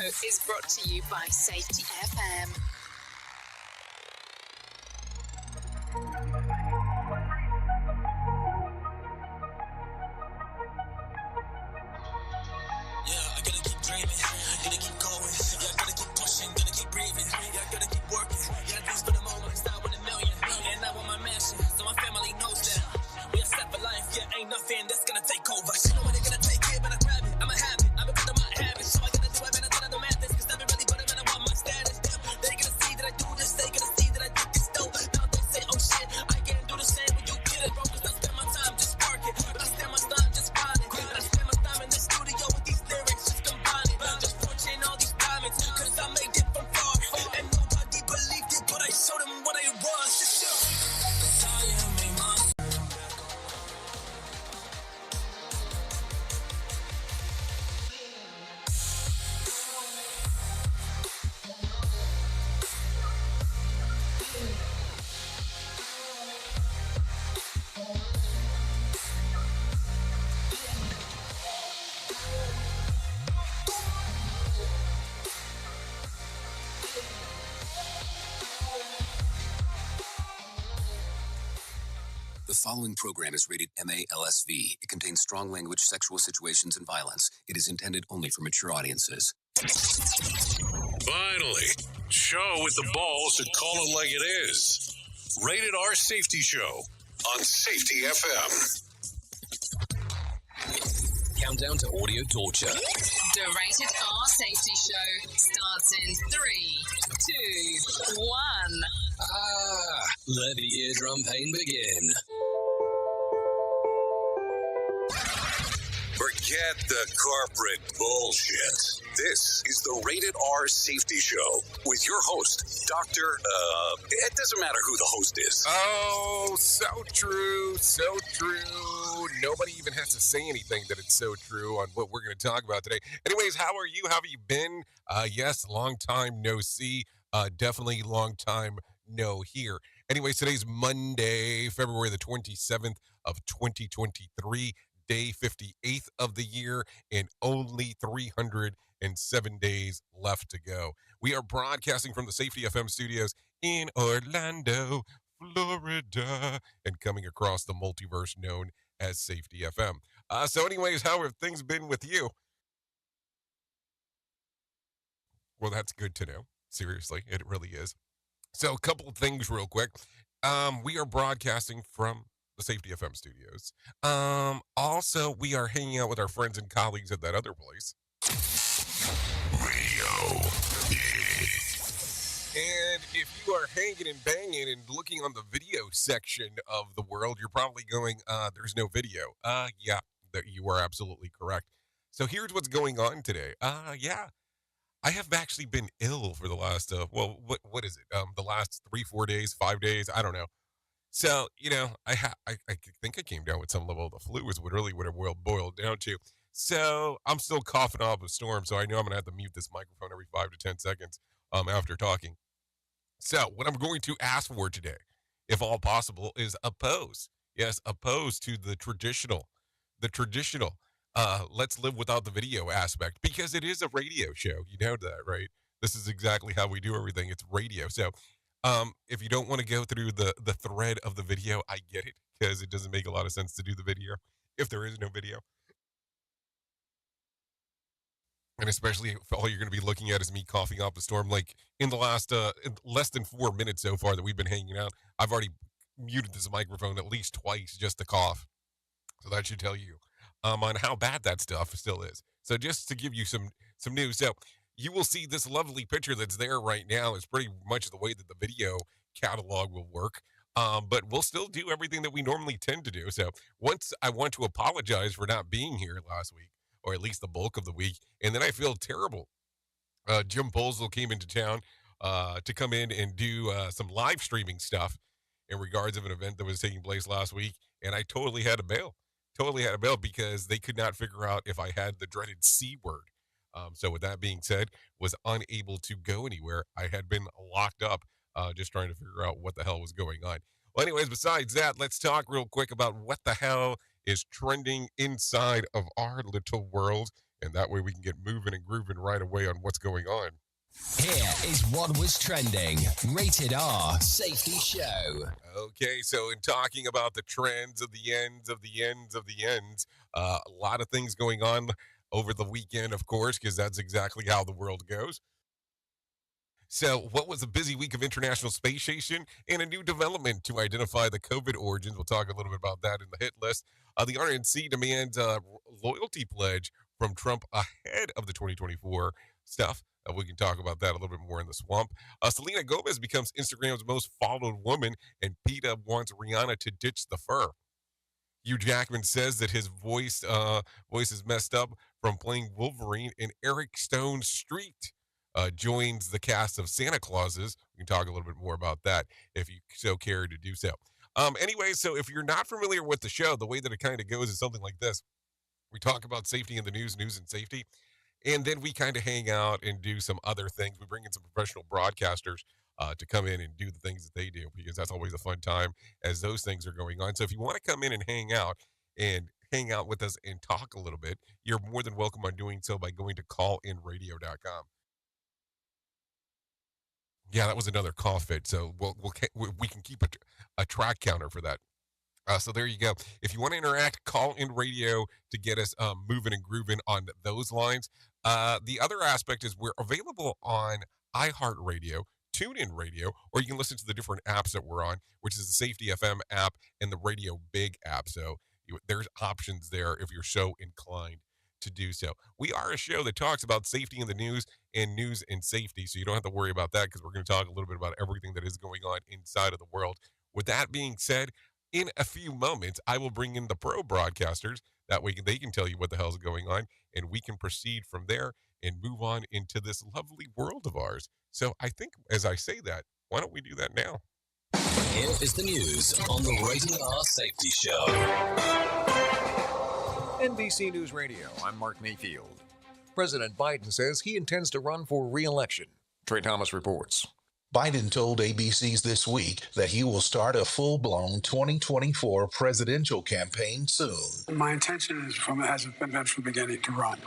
is brought to you by Safety FM. Yeah, I gotta keep dreaming, gotta keep going, yeah, gotta keep pushing, gotta keep breathing, yeah, gotta keep working, yeah, this for the moment, start with $1 million, and I want my mansion, so my family knows that, we are set for life, yeah, ain't nothing that's gonna take over, she know when they're gonna take it, but I grab it, I'ma have it, I'ma put them on habit, so I gotta do it, man, I gotta do madness, cause I've been really putting, man, I want my status, they gonna see that I do this, they gonna see that I do this, though, now they say, oh shit, I can't do the same when you get it, bro, cause I spend my time just working, but I spend my time just grinding, but I spend my time in the studio with these lyrics just combining, just fortune all these diamonds, cause I made it from far, and nobody believed it, but I showed them what I was, just show. The following program is rated MA-LSV. It contains strong language, sexual situations, and violence. It is intended only for mature audiences. Finally, show with the balls to call it like it is. Rated R Safety Show on Safety FM. Countdown to audio torture. The Rated R Safety Show starts in 3, 2, 1. Let the eardrum pain begin. Forget the corporate bullshit. This is the Rated R Safety Show with your host, Dr. It doesn't matter who the host is. Oh, so true, so true. Nobody even has to say anything that it's so true on what we're going to talk about today. Anyways, how are you? How have you been? Yes, long time no see. Definitely long time no hear. Anyways, today's Monday, February the 27th of 2023. Day 58th of the year, and only 307 days left to go. We are broadcasting from the Safety FM studios in Orlando, Florida, and coming across the multiverse known as Safety FM. So anyways, how have things been with you? Well, that's good to know. Seriously, it really is. So a couple of things real quick. We are broadcasting from the Safety FM studios. Also, we are hanging out with our friends and colleagues at that other place. Radio. And if you are hanging and banging and looking on the video section of the world, you're probably going, there's no video. Yeah, you are absolutely correct. So here's what's going on today. Yeah, I have actually been ill for the last, what is it? The last 3-4 days, 5 days, I don't know. So, I think I came down with some level of the flu is what it boiled down to. So I'm still coughing off a storm, so I know I'm going to have to mute this microphone every 5 to 10 seconds after talking. So what I'm going to ask for today, if all possible, is a pose. Yes, a pose to the traditional, let's live without the video aspect, because it is a radio show. You know that, right? This is exactly how we do everything. It's radio. So if you don't want to go through the thread of the video, I get it, because it doesn't make a lot of sense to do the video if there is no video. And especially if all you're going to be looking at is me coughing off a storm. Like in the last less than 4 minutes so far that we've been hanging out, I've already muted this microphone at least twice just to cough. So that should tell you on how bad that stuff still is. So just to give you some news. So you will see this lovely picture that's there right now is pretty much the way that the video catalog will work. But we'll still do everything that we normally tend to do. So once I want to apologize for not being here last week, or at least the bulk of the week, and then I feel terrible. Jim Bolsel came into town to come in and do some live streaming stuff in regards of an event that was taking place last week, and I totally had to bail. Because they could not figure out if I had the dreaded C word. So with that being said, was unable to go anywhere. I had been locked up just trying to figure out what the hell was going on. Well, anyways, besides that, let's talk real quick about what the hell is trending inside of our little world and that way we can get moving and grooving right away on what's going on. Here is what was trending. Rated R Safety Show. Okay, so in talking about the trends of the ends of the ends of the ends, a lot of things going on over the weekend, of course, because that's exactly how the world goes. So what was a busy week of International Space Station and a new development to identify the COVID origins? We'll talk a little bit about that in the hit list. The RNC demands a loyalty pledge from Trump ahead of the 2024 stuff. We can talk about that a little bit more in the swamp. Selena Gomez becomes Instagram's most followed woman, and PETA wants Rihanna to ditch the fur. Hugh Jackman says that his voice is messed up from playing Wolverine, and Eric Stone Street joins the cast of Santa Clauses. We can talk a little bit more about that if you so care to do so. Anyway, so if you're not familiar with the show, the way that it kind of goes is something like this. We talk about safety in the news and safety, and then we kind of hang out and do some other things. We bring in some professional broadcasters to come in and do the things that they do, because that's always a fun time as those things are going on. So if you want to come in and hang out with us and talk a little bit, you're more than welcome on doing so by going to callinradio.com. Yeah, that was another cough fit, so we can keep a track counter for that. So there you go. If you want to interact, call in radio to get us moving and grooving on those lines. The other aspect is we're available on iHeartRadio, TuneIn Radio, or you can listen to the different apps that we're on, which is the Safety FM app and the Radio Big app. So there's options there if you're so inclined to do so. We are a show that talks about safety in the news and safety, so you don't have to worry about that, because we're going to talk a little bit about everything that is going on inside of the world. With that being said, in a few moments, I will bring in the pro broadcasters. That way they can tell you what the hell's going on, and we can proceed from there and move on into this lovely world of ours. So I think as I say that, why don't we do that now? Here is the news on the Rated R Safety Show. NBC News Radio, I'm Mark Mayfield. President Biden says he intends to run for re-election. Trey Thomas reports. Biden told ABC's This Week that he will start a full-blown 2024 presidential campaign soon. My intention hasn't been from the beginning to run,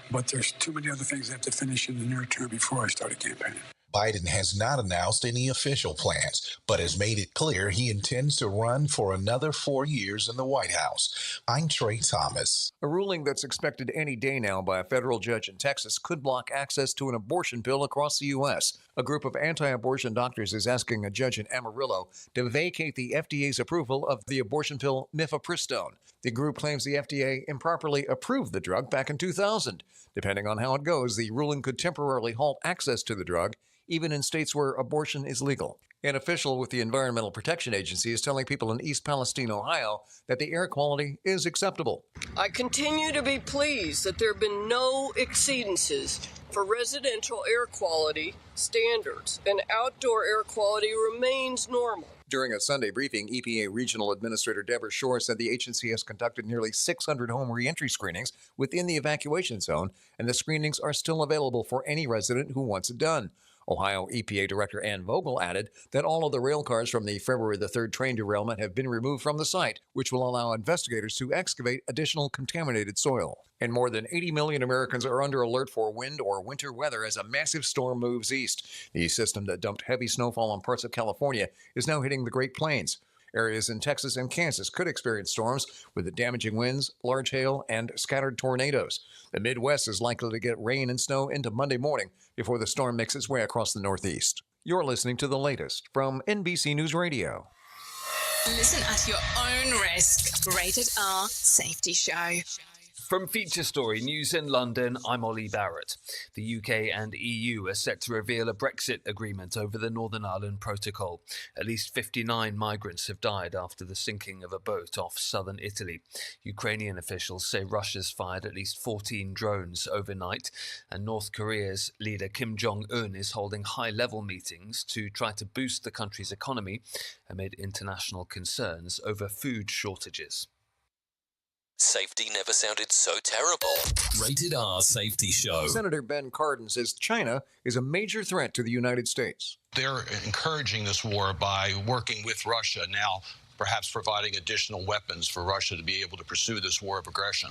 but there's too many other things I have to finish in the near term before I start a campaign. Biden has not announced any official plans, but has made it clear he intends to run for another 4 years in the White House. I'm Trey Thomas. A ruling that's expected any day now by a federal judge in Texas could block access to an abortion pill across the U.S. A group of anti-abortion doctors is asking a judge in Amarillo to vacate the FDA's approval of the abortion pill mifepristone. The group claims the FDA improperly approved the drug back in 2000. Depending on how it goes, the ruling could temporarily halt access to the drug, even in states where abortion is legal. An official with the Environmental Protection Agency is telling people in East Palestine, Ohio, that the air quality is acceptable. I continue to be pleased that there have been no exceedances for residential air quality standards, and outdoor air quality remains normal. During a Sunday briefing, EPA Regional Administrator Deborah Shore said the agency has conducted nearly 600 home reentry screenings within the evacuation zone, and the screenings are still available for any resident who wants it done. Ohio EPA Director Ann Vogel added that all of the rail cars from the February the 3rd train derailment have been removed from the site, which will allow investigators to excavate additional contaminated soil. And more than 80 million Americans are under alert for wind or winter weather as a massive storm moves east. The system that dumped heavy snowfall on parts of California is now hitting the Great Plains. Areas in Texas and Kansas could experience storms with the damaging winds, large hail, and scattered tornadoes. The Midwest is likely to get rain and snow into Monday morning before the storm makes its way across the Northeast. You're listening to the latest from NBC News Radio. Listen at your own risk. Rated R Safety Show. From Feature Story News in London, I'm Ollie Barrett. The UK and EU are set to reveal a Brexit agreement over the Northern Ireland Protocol. At least 59 migrants have died after the sinking of a boat off southern Italy. Ukrainian officials say Russia's fired at least 14 drones overnight, and North Korea's leader Kim Jong-un is holding high-level meetings to try to boost the country's economy amid international concerns over food shortages. Safety never sounded so terrible. Rated R Safety Show. Senator Ben Cardin says China is a major threat to the United States. They're encouraging this war by working with Russia now, perhaps providing additional weapons for Russia to be able to pursue this war of aggression.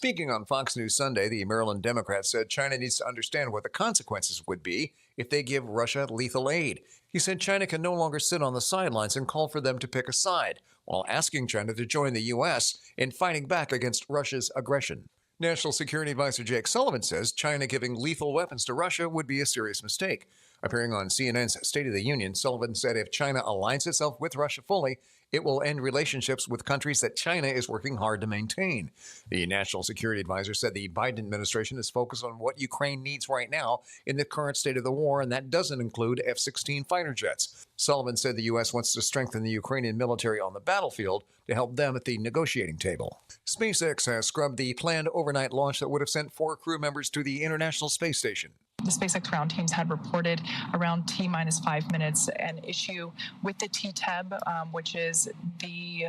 Speaking on Fox News Sunday, the Maryland Democrat said China needs to understand what the consequences would be if they give Russia lethal aid. He said China can no longer sit on the sidelines and call for them to pick a side, while asking China to join the U.S. in fighting back against Russia's aggression. National Security Advisor Jake Sullivan says China giving lethal weapons to Russia would be a serious mistake. Appearing on CNN's State of the Union, Sullivan said if China aligns itself with Russia fully, it will end relationships with countries that China is working hard to maintain. The National Security Advisor said the Biden administration is focused on what Ukraine needs right now in the current state of the war, and that doesn't include F-16 fighter jets. Sullivan said the U.S. wants to strengthen the Ukrainian military on the battlefield to help them at the negotiating table. SpaceX has scrubbed the planned overnight launch that would have sent 4 crew members to the International Space Station. The SpaceX ground teams had reported around T-minus 5 minutes an issue with the T-TEB, which is the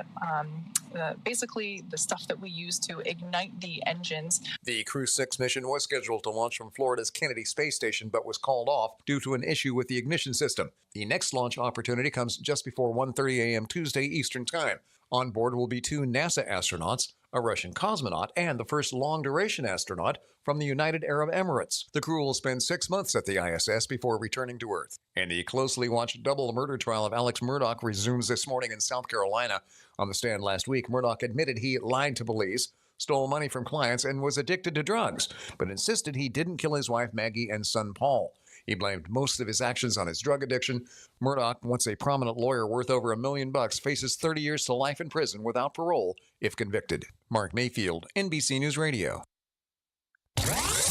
basically the stuff that we use to ignite the engines. The Crew 6 mission was scheduled to launch from Florida's Kennedy Space Station, but was called off due to an issue with the ignition system. The next launch opportunity comes just before 1:30 a.m. Tuesday Eastern Time. On board will be 2 NASA astronauts, a Russian cosmonaut, and the first long-duration astronaut from the United Arab Emirates. The crew will spend 6 months at the ISS before returning to Earth. And the closely watched double murder trial of Alex Murdaugh resumes this morning in South Carolina. On the stand last week, Murdaugh admitted he lied to police, stole money from clients, and was addicted to drugs, but insisted he didn't kill his wife Maggie and son Paul. He blamed most of his actions on his drug addiction. Murdaugh, once a prominent lawyer worth over $1 million, faces 30 years to life in prison without parole if convicted. Mark Mayfield, NBC News Radio.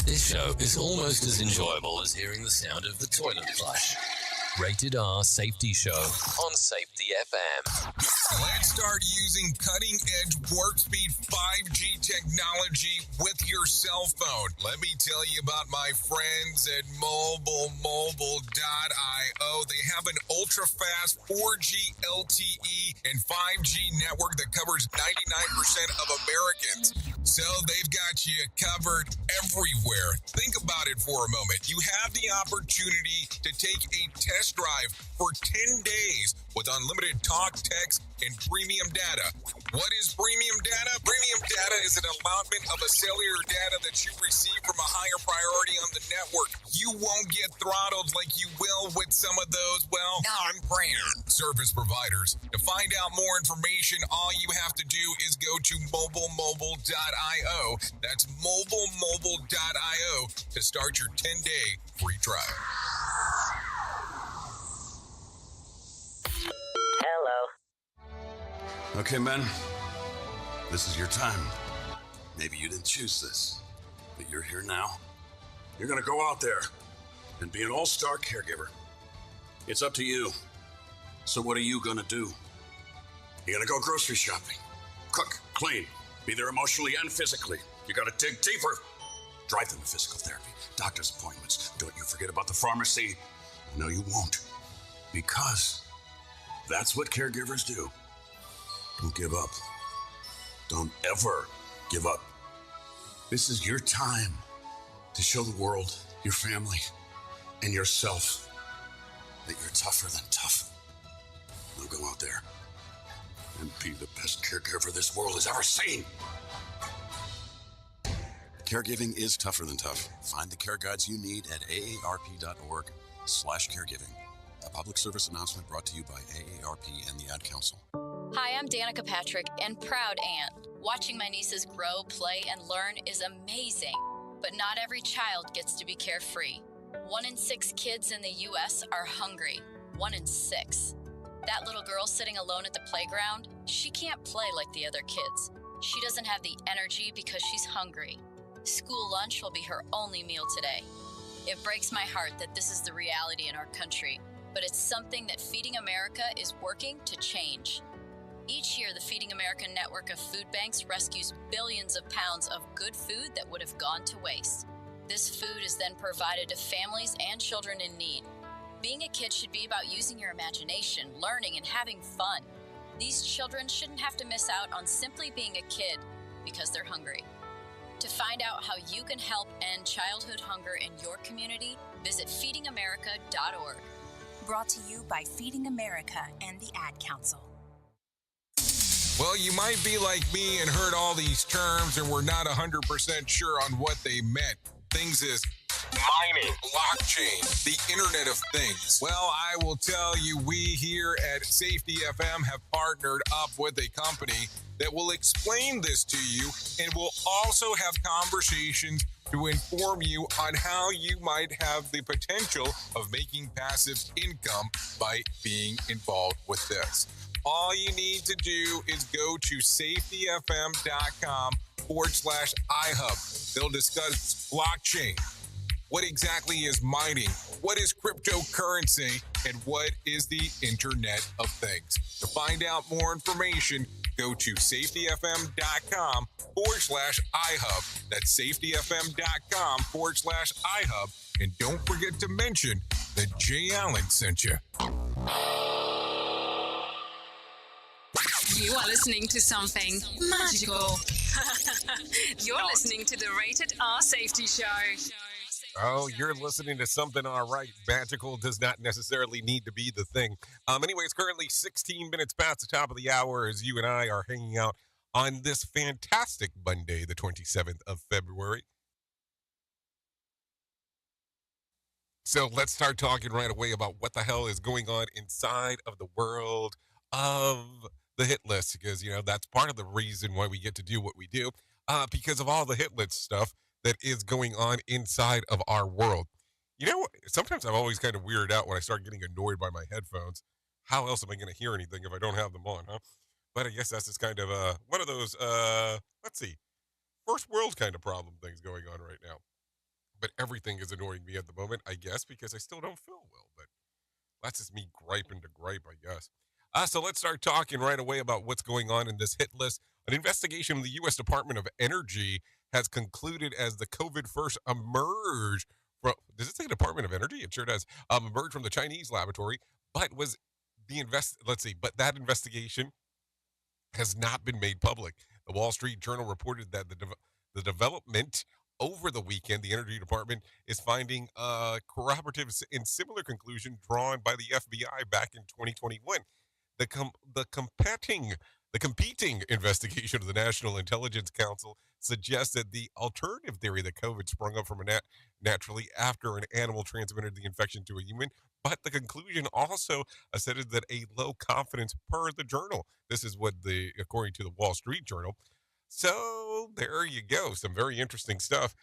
This show is almost as enjoyable as hearing the sound of the toilet flush. Rated R Safety Show on Safety FM. Let's start using cutting-edge warp speed 5G technology with your cell phone. Let me tell you about my friends at mobile.io. They have an ultra-fast 4G LTE and 5G network that covers 99% of Americans. So they've got you covered everywhere. Think about it for a moment. You have the opportunity to take a test drive for 10 days with unlimited talk, text, and premium data. What is premium data? Premium data is an allotment of a cellular data that you receive from a higher priority on the network. You won't get throttled like you will with some of those, well, non-brand service providers. To find out more information, all you have to do is go to mobilemobile.io. That's mobilemobile.io to start your 10-day free trial. Hello. Okay, men, this is your time. Maybe you didn't choose this, but you're here now. You're gonna go out there and be an all-star caregiver. It's up to you. So what are you gonna do? You're gonna go grocery shopping, cook, clean, be there emotionally and physically. You gotta dig deeper. Drive them to physical therapy, doctor's appointments. Don't you forget about the pharmacy. No, you won't. Because that's what caregivers do. Don't give up. Don't ever give up. This is your time to show the world, your family, and yourself that you're tougher than tough. Now go out there and be the best caregiver this world has ever seen. Caregiving is tougher than tough. Find the care guides you need at aarp.org/caregiving. A public service announcement brought to you by AARP and the Ad Council. Hi, I'm Danica Patrick and proud aunt. Watching my nieces grow, play, and learn is amazing. But not every child gets to be carefree. 1 in 6 kids in the U.S. are hungry. 1 in 6. That little girl sitting alone at the playground, she can't play like the other kids. She doesn't have the energy because she's hungry. School lunch will be her only meal today. It breaks my heart that this is the reality in our country, but it's something that Feeding America is working to change. Each year, the Feeding America network of food banks rescues billions of pounds of good food that would have gone to waste. This food is then provided to families and children in need. Being a kid should be about using your imagination, learning, and having fun. These children shouldn't have to miss out on simply being a kid because they're hungry. To find out how you can help end childhood hunger in your community, visit feedingamerica.org. Brought to you by Feeding America and the Ad Council. Well, you might be like me and heard all these terms and were not 100% sure on what they meant. Things is mining, blockchain, the Internet of Things. Well, I will tell you, we here at Safety FM have partnered up with a company that will explain this to you and will also have conversations to inform you on how you might have the potential of making passive income by being involved with this. All you need to do is go to safetyfm.com/iHub. They'll discuss blockchain. What exactly is mining? What is cryptocurrency? And what is the Internet of Things? To find out more information, go to safetyfm.com/iHub. That's safetyfm.com/iHub. And don't forget to mention that Jay Allen sent you. You are listening to something magical. You're listening to the Rated R Safety Show. Oh, you're listening to something all right. Magical does not necessarily need to be the thing. Anyway, it's currently 16 minutes past the top of the hour as you and I are hanging out on this fantastic Monday, the 27th of February. So let's start talking right away about what the hell is going on inside of the world of the hit list, because, you know, that's part of the reason why we get to do what we do, because of all the hit list stuff that is going on inside of our world. You know, sometimes I'm always kind of weirded out when I start getting annoyed by my headphones. How else am I going to hear anything if I don't have them on, huh? But I guess that's just kind of one of those, let's see, first world kind of problem things going on right now. But everything is annoying me at the moment, I guess, because I still don't feel well. But that's just me griping to gripe, I guess. So let's start talking right away about what's going on in this hit list. An investigation of the U.S. Department of Energy has concluded as the COVID first emerge from, does it say Department of Energy? It sure does. Emerged from the Chinese laboratory, but was but that investigation has not been made public. The Wall Street Journal reported that the development over the weekend, the Energy Department is finding corroboratives in similar conclusion drawn by the FBI back in 2021. The competing investigation of the National Intelligence Council suggests that the alternative theory that COVID sprung up from naturally after an animal transmitted the infection to a human, but the conclusion also asserted that a low confidence per the journal. This is what according to the Wall Street Journal. So there you go. Some very interesting stuff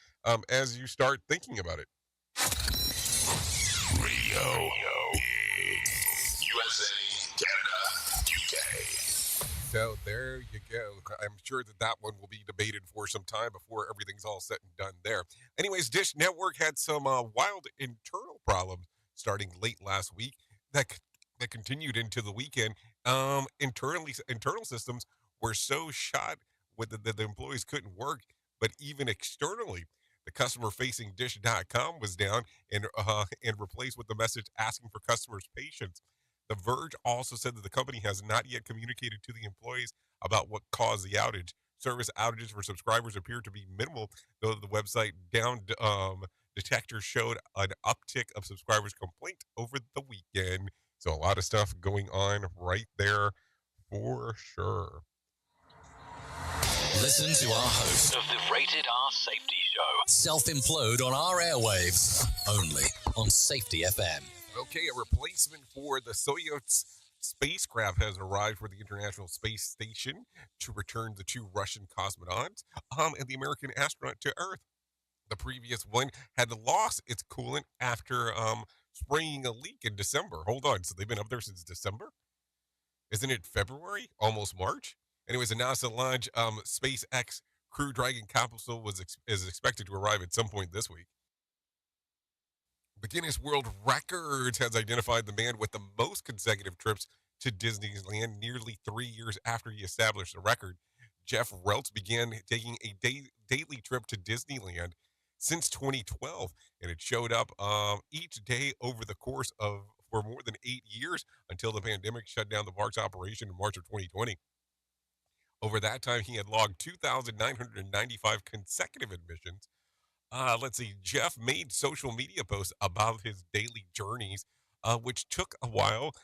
as you start thinking about it. Radio. USA. Canada, UK. So there you go. I'm sure that one will be debated for some time before everything's all said and done there. Anyways, Dish Network had some wild internal problems starting late last week that continued into the weekend. Internal systems were so shot with that the employees couldn't work, but even externally, the customer-facing Dish.com was down and replaced with the message asking for customers' patience. The Verge also said that the company has not yet communicated to the employees about what caused the outage. Service outages for subscribers appear to be minimal, though the website detector showed an uptick of subscribers' complaint over the weekend. So a lot of stuff going on right there for sure. Listen to our host of the Rated R Safety Show self-implode on our airwaves, only on Safety FM. Okay, a replacement for the Soyuz spacecraft has arrived for the International Space Station to return the two Russian cosmonauts and the American astronaut to Earth. The previous one had lost its coolant after spraying a leak in December. Hold on, so they've been up there since December? Isn't it February? Almost March? Anyways, the NASA launch SpaceX Crew Dragon capsule is expected to arrive at some point this week. The Guinness World Records has identified the man with the most consecutive trips to Disneyland nearly 3 years after he established the record. Jeff Reltz began taking a daily trip to Disneyland since 2012, and it showed up each day over the course of for more than 8 years until the pandemic shut down the park's operation in March of 2020. Over that time, he had logged 2,995 consecutive admissions. Let's see. Jeff made social media posts about his daily journeys, which took a while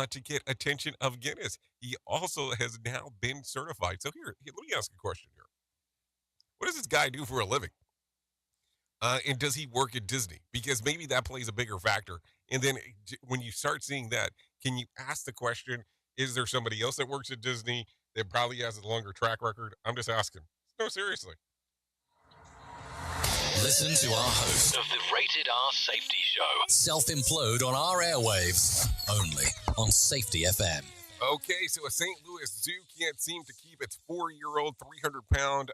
to get attention of Guinness. He also has now been certified. So here, let me ask a question here. What does this guy do for a living? And does he work at Disney? Because maybe that plays a bigger factor. And then when you start seeing that, can you ask the question, is there somebody else that works at Disney that probably has a longer track record? I'm just asking. No, seriously. Listen to our host of the Rated R Safety Show self-implode on our airwaves, only on Safety FM. Okay, so a St. Louis zoo can't seem to keep its 4-year-old, 300-pound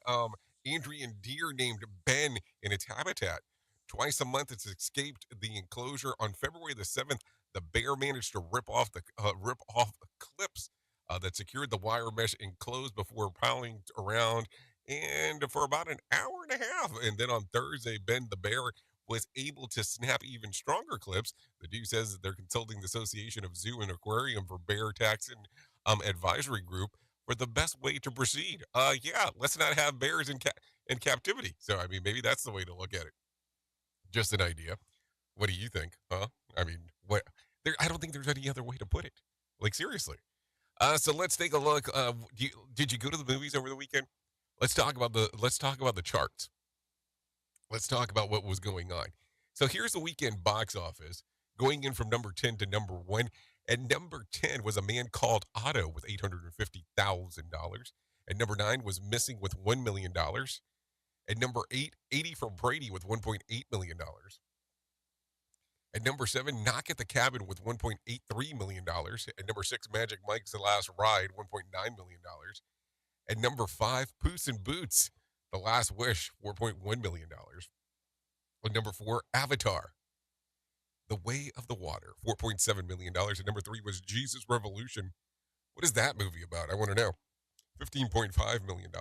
Andrian deer named Ben in its habitat. Twice a month, it's escaped the enclosure. On February the 7th, the bear managed to rip off the clips that secured the wire mesh enclosed before prowling around and for about an hour and a half. And then on Thursday, Ben the bear was able to snap even stronger clips. The dude says that they're consulting the Association of Zoo and Aquarium for Bear Taxon Advisory Group for the best way to proceed. Yeah, let's not have bears in captivity. So, I mean, maybe that's the way to look at it. Just an idea. What do you think? Huh? I mean, what? I don't think there's any other way to put it. Like, seriously. So let's take a look. Did you go to the movies over the weekend? Let's talk about the charts. Let's talk about what was going on. So here's the weekend box office going in from number 10 to number 1. And number 10 was A Man Called Otto with $850,000. And number 9 was Missing with $1 million. And number 8, 80 for Brady with $1.8 million. And number 7, Knock at the Cabin with $1.83 million. And number 6, Magic Mike's The Last Ride, $1.9 million. And number 5, Puss in Boots, The Last Wish, $4.1 million. And number 4, Avatar, The Way of the Water, $4.7 million. And number 3 was Jesus Revolution. What is that movie about? I want to know. $15.5 million.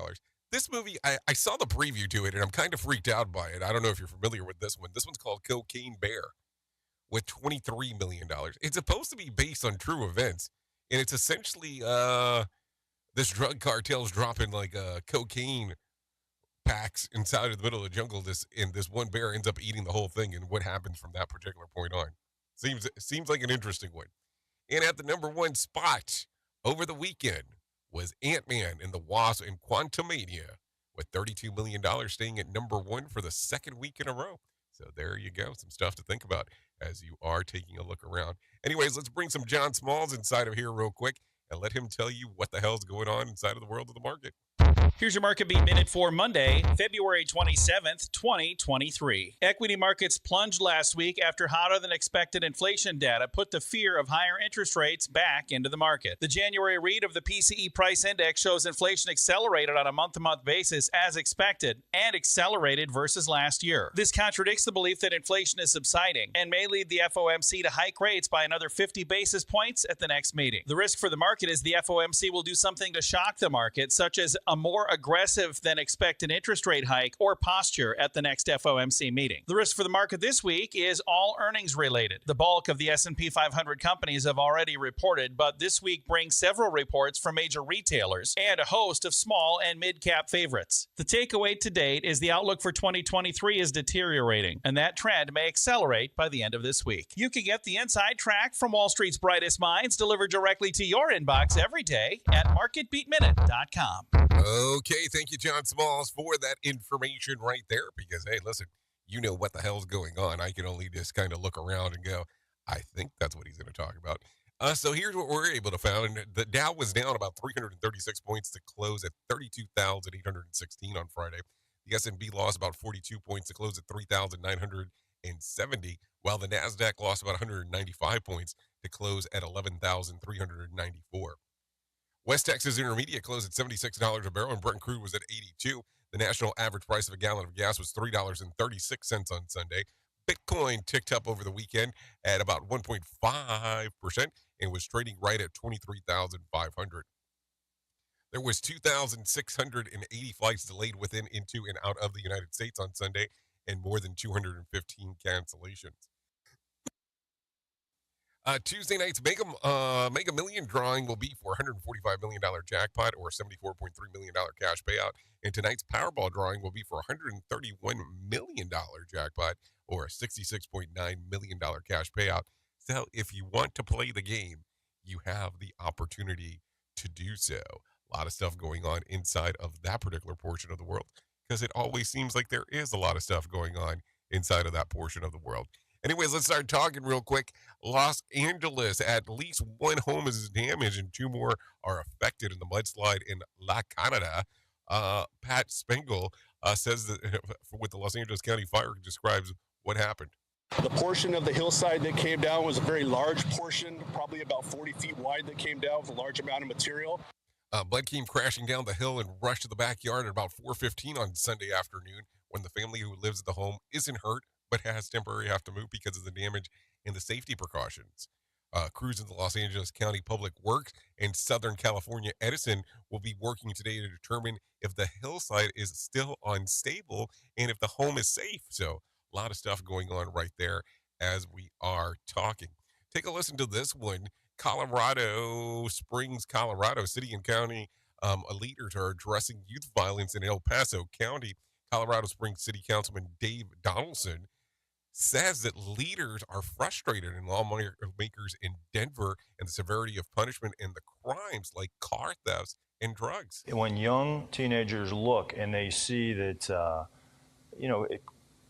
This movie, I saw the preview to it, and I'm kind of freaked out by it. I don't know if you're familiar with this one. This one's called Cocaine Bear with $23 million. It's supposed to be based on true events, and it's essentially this drug cartel's dropping like cocaine packs inside of the middle of the jungle. And this one bear ends up eating the whole thing, and what happens from that particular point on. Seems like an interesting one. And at the number 1 spot over the weekend was Ant-Man and the Wasp and Quantumania with $32 million, staying at number 1 for the second week in a row. So there you go. Some stuff to think about as you are taking a look around. Anyways, let's bring some John Smalls inside of here real quick and let him tell you what the hell's going on inside of the world of the market. Here's your Market Beat Minute for Monday, February 27th, 2023. Equity markets plunged last week after hotter-than-expected inflation data put the fear of higher interest rates back into the market. The January read of the PCE Price Index shows inflation accelerated on a month-to-month basis as expected and accelerated versus last year. This contradicts the belief that inflation is subsiding and may lead the FOMC to hike rates by another 50 basis points at the next meeting. The risk for the market is the FOMC will do something to shock the market, such as a more aggressive than expected interest rate hike or posture at the next FOMC meeting. The risk for the market this week is all earnings related. The bulk of the S&P 500 companies have already reported, but this week brings several reports from major retailers and a host of small and mid-cap favorites. The takeaway to date is the outlook for 2023 is deteriorating, and that trend may accelerate by the end of this week. You can get the inside track from Wall Street's brightest minds delivered directly to your inbox every day at marketbeatminute.com. Okay, thank you, John Smalls, for that information right there. Because, hey, listen, you know what the hell's going on. I can only just kind of look around and go, I think that's what he's going to talk about. So here's what we're able to find. The Dow was down about 336 points to close at 32,816 on Friday. The S&P lost about 42 points to close at 3,970, while the NASDAQ lost about 195 points to close at 11,394. West Texas Intermediate closed at $76 a barrel, and Brent crude was at $82. The national average price of a gallon of gas was $3.36 on Sunday. Bitcoin ticked up over the weekend at about 1.5% and was trading right at 23,500. There was 2,680 flights delayed within, into, and out of the United States on Sunday, and more than 215 cancellations. Tuesday night's Mega Million drawing will be for a $145 million jackpot or a $74.3 million cash payout. And tonight's Powerball drawing will be for a $131 million jackpot or a $66.9 million cash payout. So if you want to play the game, you have the opportunity to do so. A lot of stuff going on inside of that particular portion of the world because it always seems like there is a lot of stuff going on inside of that portion of the world. Anyways, let's start talking real quick. Los Angeles, at least one home is damaged and two more are affected in the mudslide in La Canada. Pat Spengel says that with the Los Angeles County Fire describes what happened. The portion of the hillside that came down was a very large portion, probably about 40 feet wide, that came down with a large amount of material. Blood came crashing down the hill and rushed to the backyard at about 4:15 on Sunday afternoon when the family who lives at the home isn't hurt but has temporarily have to move because of the damage and the safety precautions. Crews in the Los Angeles County Public Works and Southern California Edison will be working today to determine if the hillside is still unstable and if the home is safe. So a lot of stuff going on right there as we are talking. Take a listen to this one. Colorado Springs, Colorado City and County leaders are addressing youth violence in El Paso County. Colorado Springs City Councilman Dave Donaldson says that leaders are frustrated and lawmakers in Denver and the severity of punishment and the crimes like car thefts and drugs. When young teenagers look and they see that,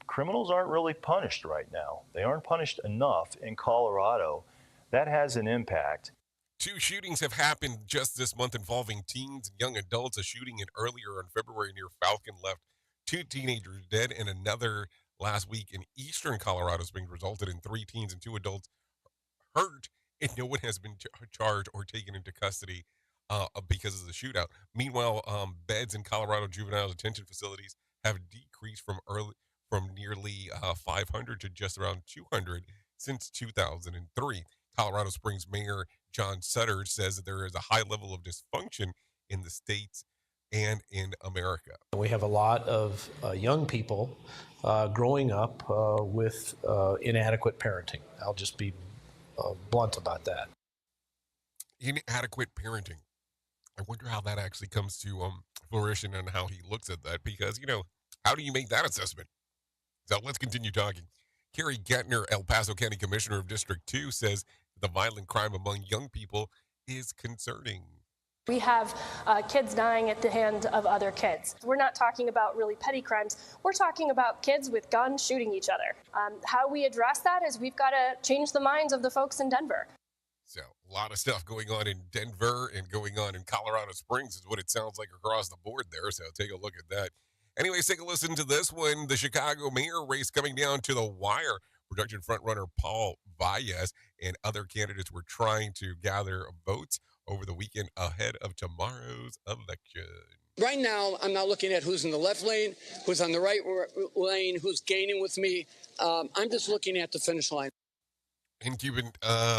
criminals aren't really punished right now. They aren't punished enough in Colorado. That has an impact. 2 shootings have happened just this month involving teens and young adults. A shooting earlier in February near Falcon left 2 teenagers dead, and another last week in eastern Colorado Springs resulted in 3 teens and 2 adults hurt, and no one has been charged or taken into custody because of the shootout. Meanwhile, beds in Colorado juvenile detention facilities have decreased from nearly 500 to just around 200 since 2003. Colorado Springs Mayor John Sutter says that there is a high level of dysfunction in the states and in America. We have a lot of young people growing up with inadequate parenting. I'll just be blunt about that. Inadequate parenting. I wonder how that actually comes to fruition and how he looks at that, because, how do you make that assessment? So let's continue talking. Carrie Gettner, El Paso County Commissioner of District 2, says the violent crime among young people is concerning. We have kids dying at the hand of other kids. We're not talking about really petty crimes. We're talking about kids with guns shooting each other. How we address that is we've got to change the minds of the folks in Denver. So a lot of stuff going on in Denver and going on in Colorado Springs is what it sounds like across the board there. So take a look at that. Anyways, take a listen to this one. The Chicago mayor race coming down to the wire. Production frontrunner Paul Valles and other candidates were trying to gather votes over the weekend ahead of tomorrow's election. Right now, I'm not looking at who's in the left lane, who's on the right lane, who's gaining with me. I'm just looking at the finish line. Incumbent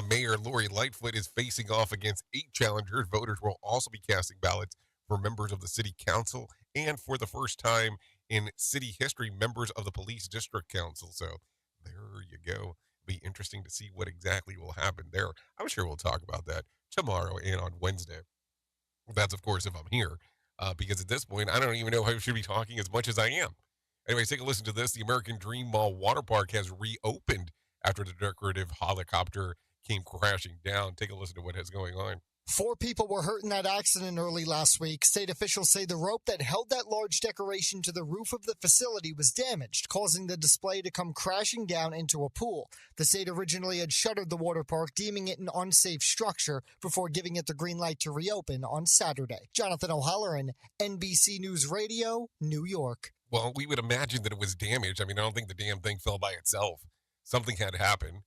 Mayor Lori Lightfoot is facing off against 8 challengers. Voters will also be casting ballots for members of the city council and, for the first time in city history, members of the police district council. So there you go. Be interesting to see what exactly will happen there. I'm sure we'll talk about that tomorrow and on Wednesday. That's, of course, if I'm here, because at this point, I don't even know if I should be talking as much as I am. Anyways, take a listen to this. The American Dream Mall water park has reopened after the decorative helicopter came crashing down. Take a listen to what is going on. 4 people were hurt in that accident early last week. State officials say the rope that held that large decoration to the roof of the facility was damaged, causing the display to come crashing down into a pool. The state originally had shuttered the water park, deeming it an unsafe structure, before giving it the green light to reopen on Saturday. Jonathan O'Halloran, NBC News Radio, New York. Well, we would imagine that it was damaged. I mean, I don't think the damn thing fell by itself. Something had happened.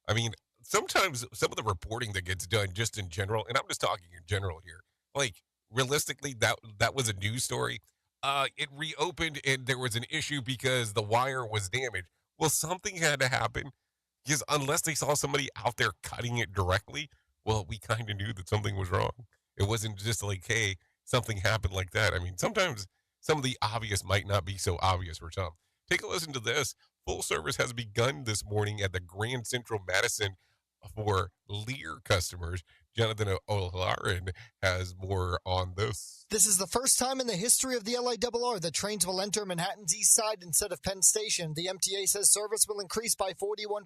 I mean, sometimes some of the reporting that gets done just in general, and I'm just talking in general here, like realistically, that was a news story. It reopened and there was an issue because the wire was damaged. Well, something had to happen, because unless they saw somebody out there cutting it directly, well, we kind of knew that something was wrong. It wasn't just like, hey, something happened like that. I mean, sometimes some of the obvious might not be so obvious for some. Take a listen to this. Full service has begun this morning at the Grand Central Madison for Lear customers Jonathan O'Halloran has more on this. This is the first time in the history of the LIRR that trains will enter Manhattan's east side instead of Penn Station. The MTA says service will increase by 41%,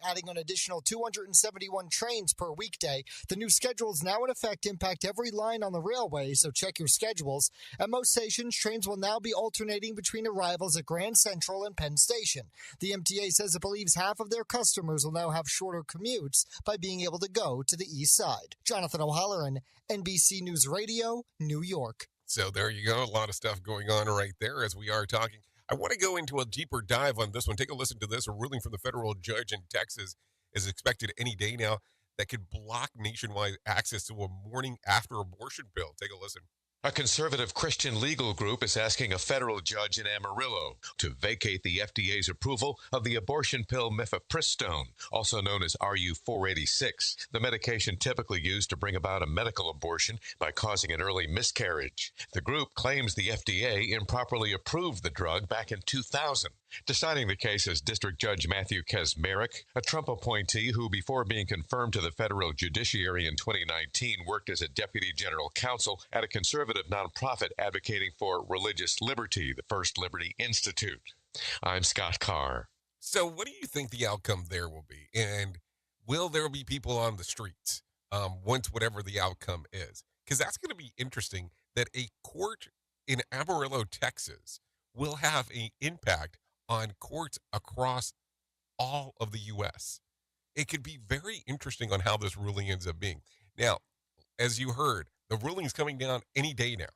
adding an additional 271 trains per weekday. The new schedules now in effect impact every line on the railway, so check your schedules. At most stations, trains will now be alternating between arrivals at Grand Central and Penn Station. The MTA says it believes half of their customers will now have shorter commutes by being able to go to the east side. Jonathan O'Halloran, NBC News Radio, New York. So there you go. A lot of stuff going on right there as we are talking. I want to go into a deeper dive on this one. Take a listen to this. A ruling from the federal judge in Texas is expected any day now that could block nationwide access to a morning after abortion pill. Take a listen. A conservative Christian legal group is asking a federal judge in Amarillo to vacate the FDA's approval of the abortion pill mifepristone, also known as RU-486, the medication typically used to bring about a medical abortion by causing an early miscarriage. The group claims the FDA improperly approved the drug back in 2000. Deciding the case is District Judge Matthew Kaczmarek, a Trump appointee who, before being confirmed to the federal judiciary in 2019, worked as a deputy general counsel at a conservative nonprofit advocating for religious liberty, the First Liberty Institute. I'm Scott Carr. So what do you think the outcome there will be? And will there be people on the streets once whatever the outcome is? Because that's going to be interesting that a court in Amarillo, Texas, will have an impact on courts across all of the U.S. It could be very interesting on how this ruling ends up being. Now, as you heard, the ruling is coming down any day now.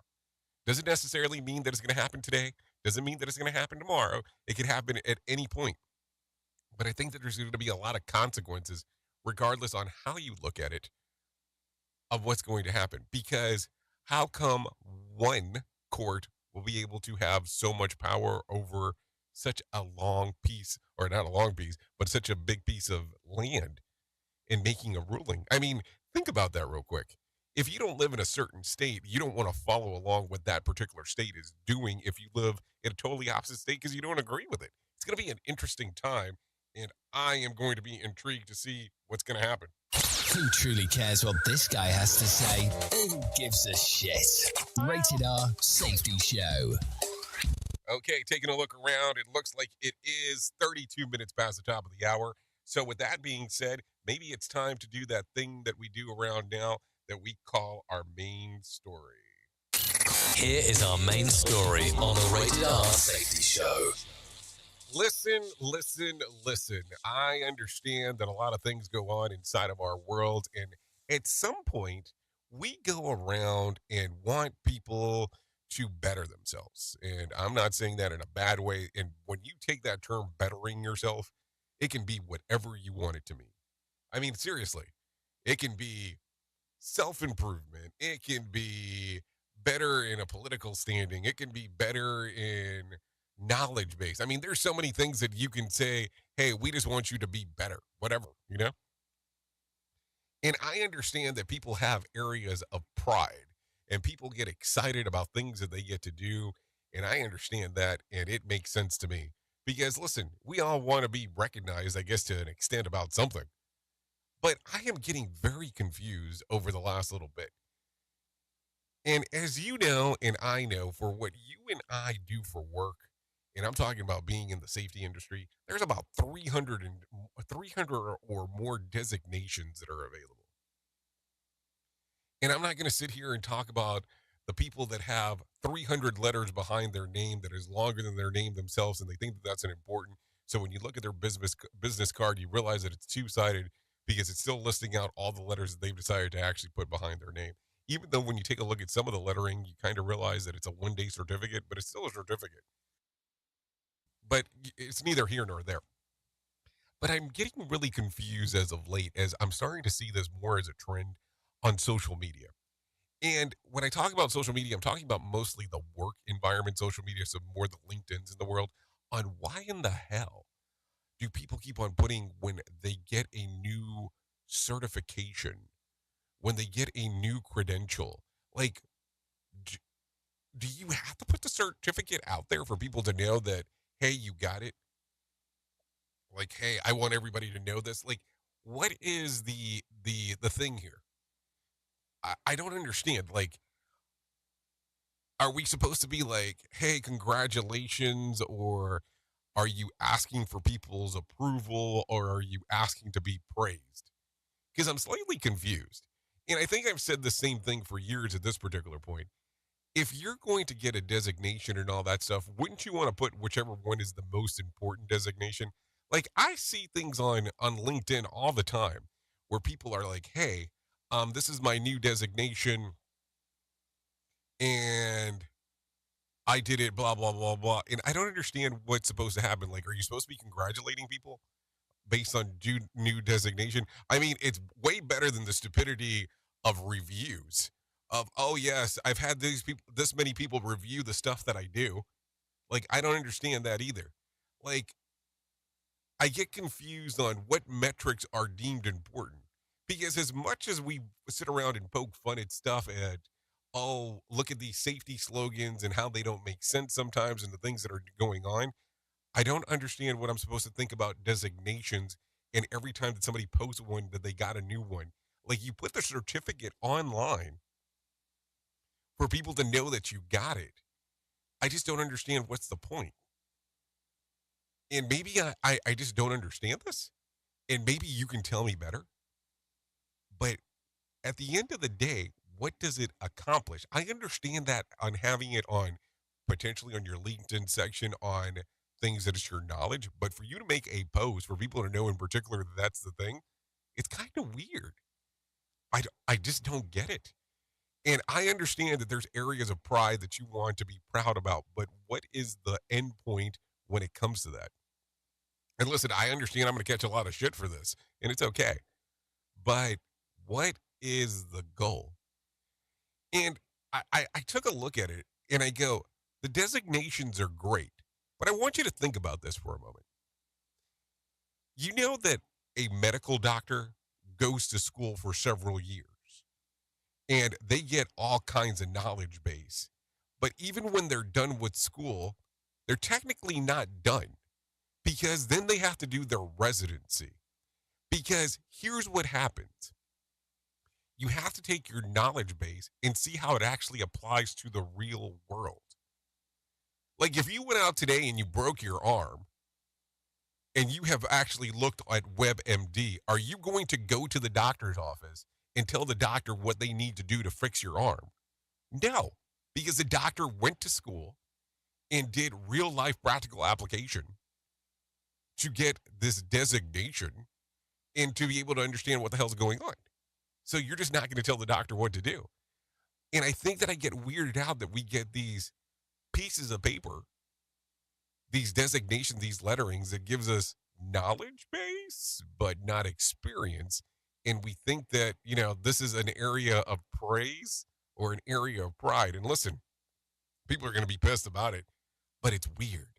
Doesn't necessarily mean that it's going to happen today. Doesn't mean that it's going to happen tomorrow. It could happen at any point. But I think that there's going to be a lot of consequences, regardless on how you look at it, of what's going to happen. Because how come one court will be able to have so much power over such a long piece, or not a long piece, but such a big piece of land in making a ruling? I mean, think about that real quick. If you don't live in a certain state, you don't want to follow along what that particular state is doing if you live in a totally opposite state because you don't agree with it. It's going to be an interesting time, and I am going to be intrigued to see what's going to happen. Who truly cares what this guy has to say? Who gives a shit? Rated R Safety Show. Okay, taking a look around, it looks like it is 32 minutes past the top of the hour. So with that being said, maybe it's time to do that thing that we do around now that we call our main story. Here is our main story on the Rated R Safety Show. Listen. I understand that a lot of things go on inside of our world, and at some point, we go around and want people to better themselves. And I'm not saying that in a bad way. And when you take that term bettering yourself, it can be whatever you want it to mean. I mean, seriously, it can be self-improvement. It can be better in a political standing. It can be better in knowledge base. I mean, there's so many things that you can say, hey, we just want you to be better, whatever, you know? And I understand that people have areas of pride and people get excited about things that they get to do. And I understand that, and it makes sense to me. Because, listen, we all want to be recognized, I guess, to an extent about something. But I am getting very confused over the last little bit. And as you know, and I know, for what you and I do for work, and I'm talking about being in the safety industry, there's about 300 or more designations that are available. And I'm not going to sit here and talk about the people that have 300 letters behind their name that is longer than their name themselves, and they think that that's an important. So when you look at their business card, you realize that it's two-sided because it's still listing out all the letters that they've decided to actually put behind their name. Even though when you take a look at some of the lettering, you kind of realize that it's a one-day certificate, but it's still a certificate. But it's neither here nor there. But I'm getting really confused as of late, as I'm starting to see this more as a trend on social media. And when I talk about social media, I'm talking about mostly the work environment social media, so more the LinkedIns in the world, on why in the hell do people keep on putting when they get a new certification, when they get a new credential? Like, do you have to put the certificate out there for people to know that, hey, you got it? Like, hey, I want everybody to know this. Like, what is the thing here? I don't understand. Like, are we supposed to be like, hey, congratulations, or are you asking for people's approval, or are you asking to be praised? Because I'm slightly confused. And I think I've said the same thing for years at this particular point. If you're going to get a designation and all that stuff, wouldn't you want to put whichever one is the most important designation? Like, I see things on LinkedIn all the time where people are like, hey, this is my new designation and I did it, blah, blah, blah, blah. And I don't understand what's supposed to happen. Like, are you supposed to be congratulating people based on new designation? I mean, it's way better than the stupidity of reviews of, oh, yes, I've had this many people review the stuff that I do. Like, I don't understand that either. Like, I get confused on what metrics are deemed important. Because as much as we sit around and poke fun at stuff and, oh, look at these safety slogans and how they don't make sense sometimes and the things that are going on, I don't understand what I'm supposed to think about designations. And every time that somebody posts one, that they got a new one. Like, you put the certificate online for people to know that you got it. I just don't understand what's the point. And maybe I just don't understand this. And maybe you can tell me better. But at the end of the day, what does it accomplish? I understand that on having it on potentially on your LinkedIn section on things that is your knowledge. But for you to make a post for people to know in particular that that's the thing, it's kind of weird. I just don't get it. And I understand that there's areas of pride that you want to be proud about, but what is the end point when it comes to that? And listen, I understand I'm going to catch a lot of shit for this, and it's okay. But what is the goal? And I took a look at it, and I go, the designations are great, but I want you to think about this for a moment. You know that a medical doctor goes to school for several years. And they get all kinds of knowledge base. But even when they're done with school, they're technically not done because then they have to do their residency. Because here's what happens. You have to take your knowledge base and see how it actually applies to the real world. Like if you went out today and you broke your arm and you have actually looked at WebMD, are you going to go to the doctor's office and tell the doctor what they need to do to fix your arm? No, because the doctor went to school and did real life practical application to get this designation and to be able to understand what the hell's going on. So you're just not going to tell the doctor what to do. And I think that I get weirded out that we get these pieces of paper, these designations, these letterings that gives us knowledge base, but not experience. And we think that, you know, this is an area of praise or an area of pride. And listen, people are going to be pissed about it, but it's weird.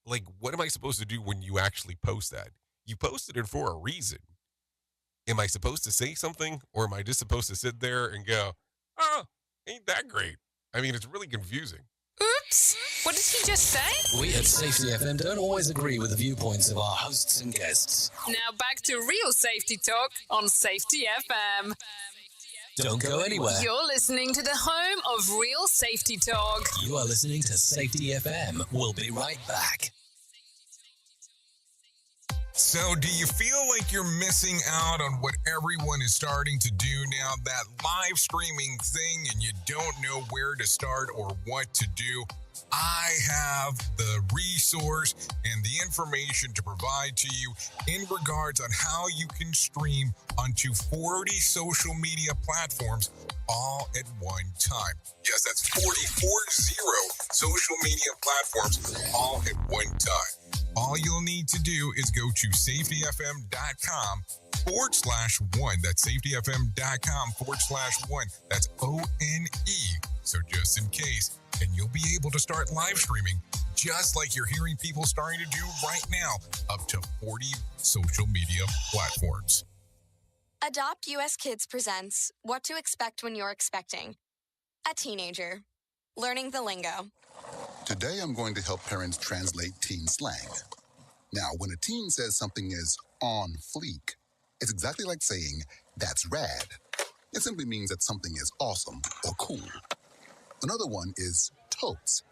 Like, what am I supposed to do when you actually post that? You posted it for a reason. Am I supposed to say something, or am I just supposed to sit there and go, oh, ain't that great? I mean, it's really confusing. Oops! What did he just say? We at Safety FM don't always agree with the viewpoints of our hosts and guests. Now back to real safety talk on Safety FM. Don't go anywhere. You're listening to the home of real safety talk. You are listening to Safety FM. We'll be right back. So, do you feel like you're missing out on what everyone is starting to do now, that live streaming thing, and you don't know where to start or what to do? I have the resource and the information to provide to you in regards on how you can stream onto 40 social media platforms all at one time. Yes, that's 40 social media platforms all at one time. All you'll need to do is go to safetyfm.com/1. That's safetyfm.com/1. That's ONE. So just in case, and you'll be able to start live streaming just like you're hearing people starting to do right now, up to 40 social media platforms. Adopt US Kids presents What to Expect When You're Expecting. A teenager. Learning the lingo. Today I'm going to help parents translate teen slang. Now, when a teen says something is on fleek, it's exactly like saying, that's rad. It simply means that something is awesome or cool. Another one is totes.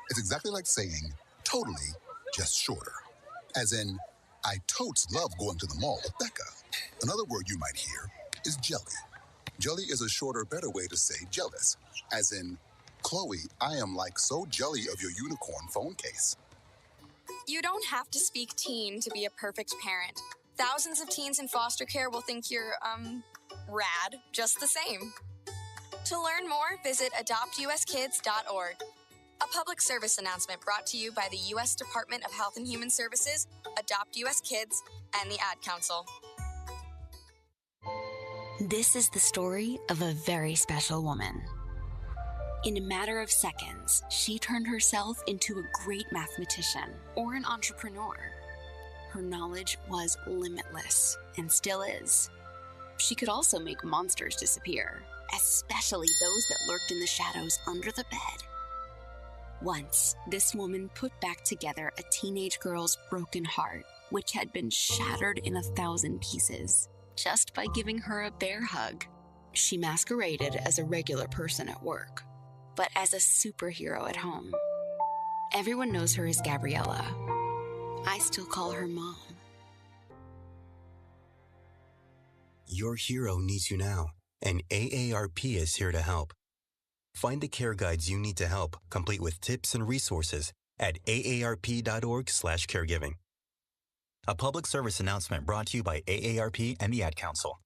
It's exactly like saying totally, just shorter. As in, I totes love going to the mall with Becca. Another word you might hear is jelly. Jelly is a shorter, better way to say jealous. As in, Chloe, I am like so jelly of your unicorn phone case. You don't have to speak teen to be a perfect parent. Thousands of teens in foster care will think you're, rad just the same. To learn more, visit adoptuskids.org. A public service announcement brought to you by the U.S. Department of Health and Human Services, Adopt U.S. Kids, and the Ad Council. This is the story of a very special woman. In a matter of seconds, she turned herself into a great mathematician or an entrepreneur. Her knowledge was limitless and still is. She could also make monsters disappear, especially those that lurked in the shadows under the bed. Once, this woman put back together a teenage girl's broken heart, which had been shattered in 1,000 pieces, just by giving her a bear hug. She masqueraded as a regular person at work, but as a superhero at home. Everyone knows her as Gabriella. I still call her Mom. Your hero needs you now, and AARP is here to help. Find the care guides you need to help, complete with tips and resources at aarp.org/caregiving. A public service announcement brought to you by AARP and the Ad Council.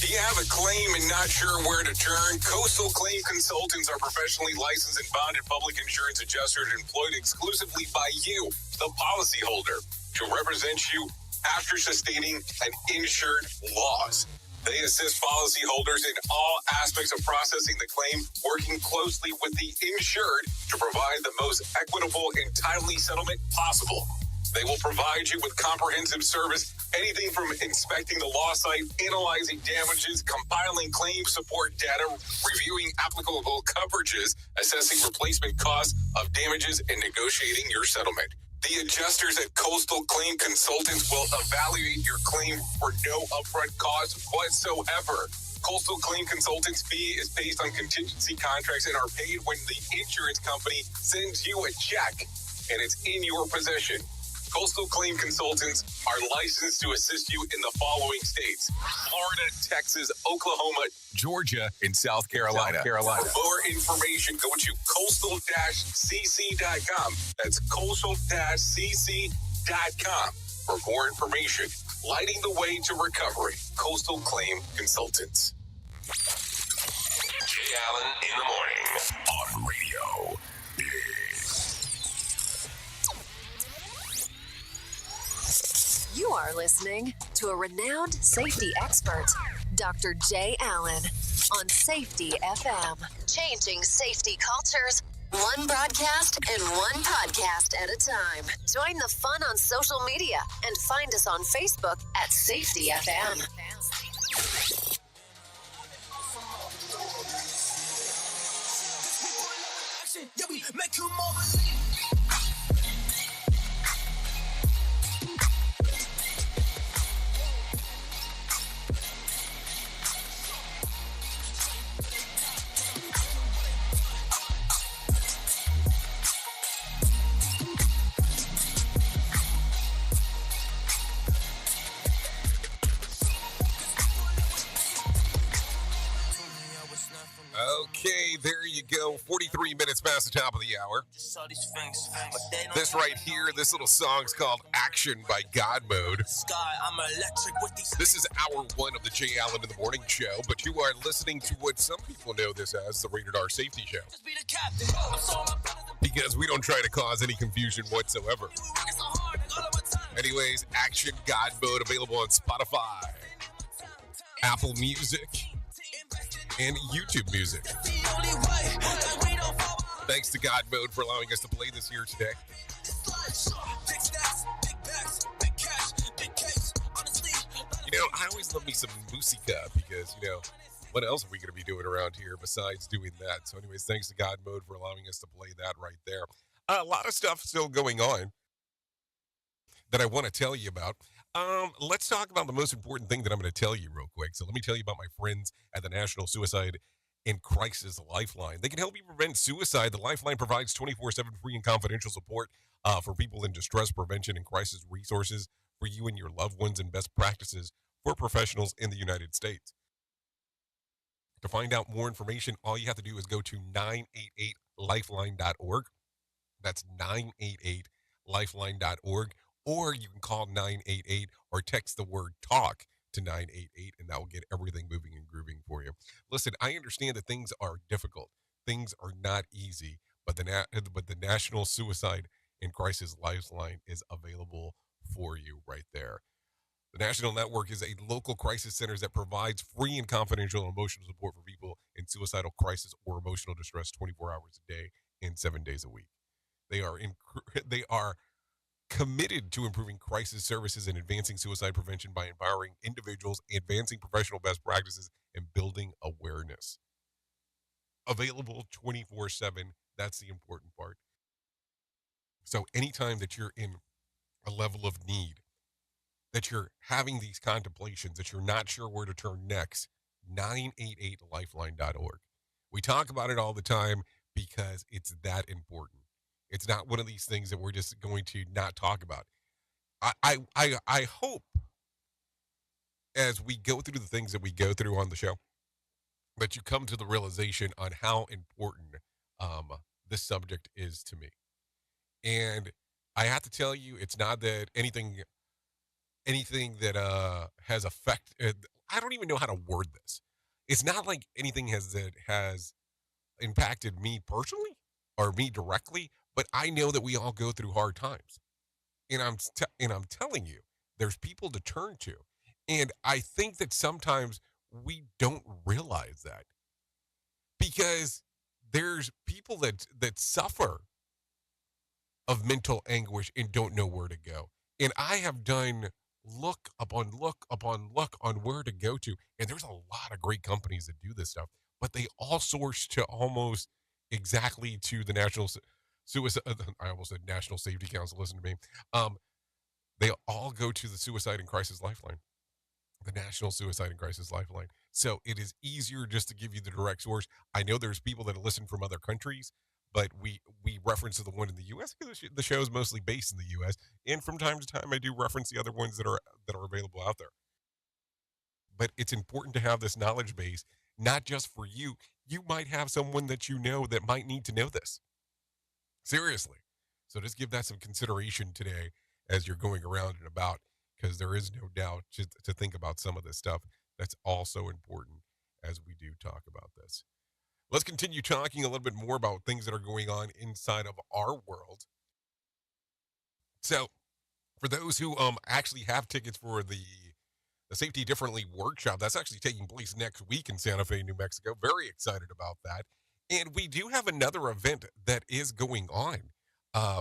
Do you have a claim and not sure where to turn? Coastal Claim Consultants are professionally licensed and bonded public insurance adjusters employed exclusively by you, the policyholder, to represent you after sustaining an insured loss. They assist policyholders in all aspects of processing the claim, working closely with the insured to provide the most equitable and timely settlement possible. They will provide you with comprehensive service, anything from inspecting the loss site, analyzing damages, compiling claim support data, reviewing applicable coverages, assessing replacement costs of damages, and negotiating your settlement. The adjusters at Coastal Claim Consultants will evaluate your claim for no upfront cost whatsoever. Coastal Claim Consultants' fee is based on contingency contracts and are paid when the insurance company sends you a check and it's in your possession. Coastal Claim Consultants are licensed to assist you in the following states: Florida, Texas, Oklahoma, Georgia, and South Carolina. For more information, go to coastal-cc.com. That's coastal-cc.com. For more information, lighting the way to recovery. Coastal Claim Consultants. Jay Allen in the morning on radio. You are listening to a renowned safety expert, Dr. Jay Allen, on Safety FM. Changing safety cultures, one broadcast and one podcast at a time. Join the fun on social media and find us on Facebook at Safety FM. Yeah, we make you more believe. Okay, there you go. 43 minutes past the top of the hour. This right here, this little song's called Action by God Mode. This is hour one of the Jay Allen in the Morning Show, but you are listening to what some people know this as the Rated R Safety Show. Because we don't try to cause any confusion whatsoever. Anyways, Action God Mode available on Spotify, Apple Music, and YouTube Music. Thanks to God Mode for allowing us to play this here today. You know, I always love me some musica because, you know, what else are we going to be doing around here besides doing that? So anyways, thanks to God Mode for allowing us to play that right there. A lot of stuff still going on that I want to tell you about. Let's talk about the most important thing that I'm going to tell you real quick. So let me tell you about my friends at the National Suicide and Crisis Lifeline. They can help you prevent suicide. The Lifeline provides 24/7 free and confidential support for people in distress, prevention, and crisis resources for you and your loved ones, and best practices for professionals in the United States. To find out more information, all you have to do is go to 988lifeline.org. That's 988lifeline.org. Or you can call 988 or text the word TALK to 988, and that will get everything moving and grooving for you. Listen, I understand that things are difficult. Things are not easy, but the National Suicide and Crisis Lifeline is available for you right there. The National Network is a local crisis center that provides free and confidential emotional support for people in suicidal crisis or emotional distress 24 hours a day and 7 days a week. They are committed to improving crisis services and advancing suicide prevention by empowering individuals, advancing professional best practices, and building awareness. Available 24/7. That's the important part. So anytime that you're in a level of need, that you're having these contemplations, that you're not sure where to turn next, 988lifeline.org. We talk about it all the time because it's that important. It's not one of these things that we're just going to not talk about. I hope as we go through the things that we go through on the show that you come to the realization on how important this subject is to me. And I have to tell you, it's not that anything that has affected, I don't even know how to word this. It's not like anything has impacted me personally or me directly, but I know that we all go through hard times. And I'm telling you, there's people to turn to. And I think that sometimes we don't realize that because there's people that suffer of mental anguish and don't know where to go. And I have done look upon look upon look on where to go to. And there's a lot of great companies that do this stuff, but they all source to almost exactly to the National Suicide. I almost said National Safety Council. Listen to me. They all go to the Suicide and Crisis Lifeline, the National Suicide and Crisis Lifeline. So it is easier just to give you the direct source. I know there's people that listen from other countries, but we reference the one in the U.S. because the show is mostly based in the U.S. And from time to time, I do reference the other ones that are available out there. But it's important to have this knowledge base, not just for you. You might have someone that you know that might need to know this. Seriously. So just give that some consideration today as you're going around and about, because there is no doubt to think about some of this stuff that's also important as we do talk about this. Let's continue talking a little bit more about things that are going on inside of our world. So for those who actually have tickets for the Safety Differently workshop, that's actually taking place next week in Santa Fe, New Mexico. Very excited about that. And we do have another event that is going on,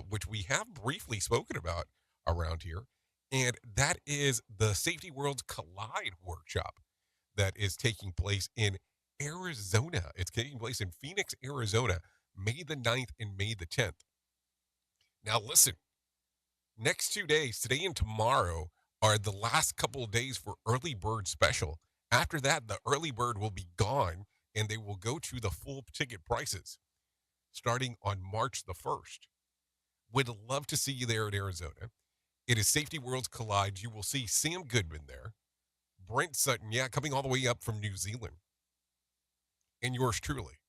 which we have briefly spoken about around here. And that is the Safety Worlds Collide workshop that is taking place in Arizona. It's taking place in Phoenix, Arizona, May the 9th and May the 10th. Now, listen, next 2 days, today and tomorrow, are the last couple of days for early bird special. After that, the early bird will be gone and they will go to the full ticket prices starting on March the 1st. Would love to see you there in Arizona. It is Safety Worlds Collide. You will see Sam Goodman there, Brent Sutton, coming all the way up from New Zealand, and yours truly.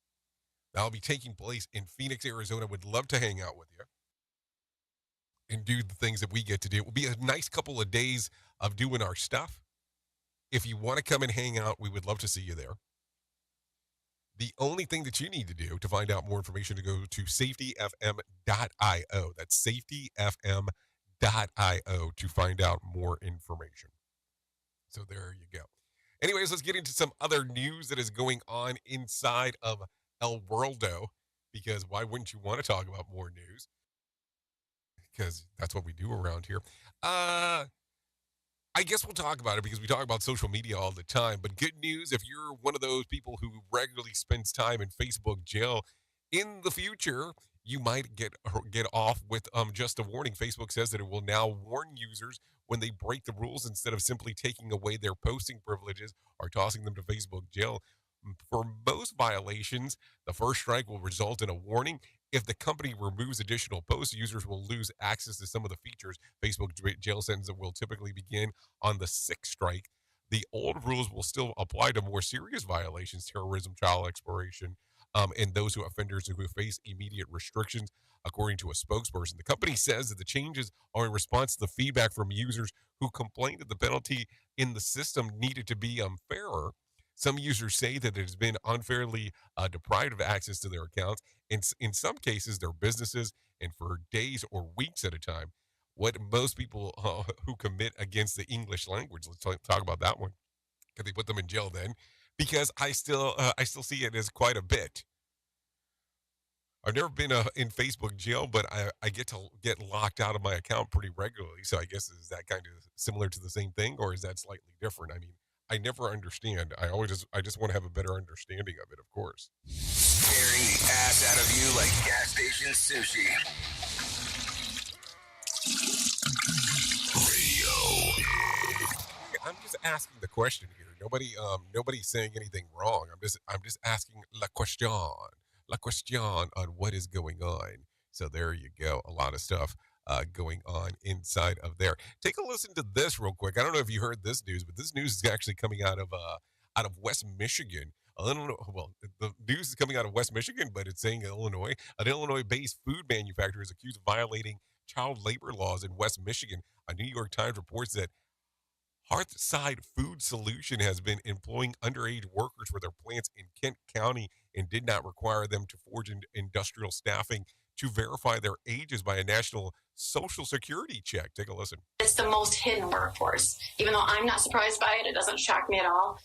That'll be taking place in Phoenix, Arizona. Would love to hang out with you and do the things that we get to do. It will be a nice couple of days of doing our stuff. If you want to come and hang out, we would love to see you there. The only thing that you need to do to find out more information to go to safetyfm.io. That's safetyfm.io to find out more information. So there you go. Anyways, let's get into some other news that is going on inside of El Worldo, because why wouldn't you want to talk about more news? Because that's what we do around here. I guess we'll talk about it because we talk about social media all the time. But good news, if you're one of those people who regularly spends time in Facebook jail, in the future, you might get off with just a warning. Facebook says that it will now warn users when they break the rules instead of simply taking away their posting privileges or tossing them to Facebook jail. For most violations, the first strike will result in a warning. If the company removes additional posts, users will lose access to some of the features. Facebook jail sentences will typically begin on the sixth strike. The old rules will still apply to more serious violations, terrorism, child exploitation, and those offenders who face immediate restrictions, according to a spokesperson. The company says that the changes are in response to the feedback from users who complained that the penalty in the system needed to be fairer. Some users say that it has been unfairly deprived of access to their accounts, in some cases their businesses, and for days or weeks at a time. What most people who commit against the English language, let's talk about that one. Could they put them in jail then? Because I still see it as quite a bit. I've never been in Facebook jail, but I get to get locked out of my account pretty regularly. So I guess, is that kind of similar to the same thing, or is that slightly different? I mean, I never understand. I just want to have a better understanding of it, of course. Tearing the ass out of you like gas station sushi. I'm just asking the question here. Nobody's saying anything wrong. I'm just asking la question on what is going on. So there you go. A lot of stuff going on inside of there. Take a listen to this real quick. I don't know if you heard this news, but this news is actually coming out of West Michigan. Well, the news is coming out of West Michigan, but it's saying Illinois. An Illinois-based food manufacturer is accused of violating child labor laws in West Michigan. A New York Times reports that Hearthside Food Solution has been employing underage workers for their plants in Kent County and did not require them to forge industrial staffing to verify their ages by a national social security check. Take a listen. It's the most hidden workforce. Even though I'm not surprised by it, it doesn't shock me at all.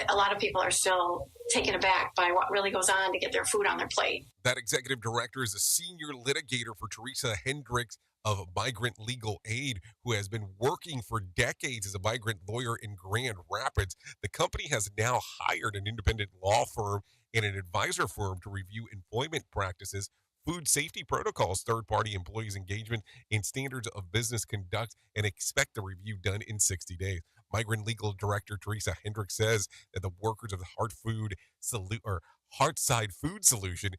A lot of people are still taken aback by what really goes on to get their food on their plate. That executive director is a senior litigator for Teresa Hendricks of Migrant Legal Aid, who has been working for decades as a migrant lawyer in Grand Rapids. The company has now hired an independent law firm and an advisor firm to review employment practices, food safety protocols, third-party employees' engagement, and standards of business conduct, and expect the review done in 60 days. Migrant Legal Director Teresa Hendricks says that the workers of the Hearthside Food Solution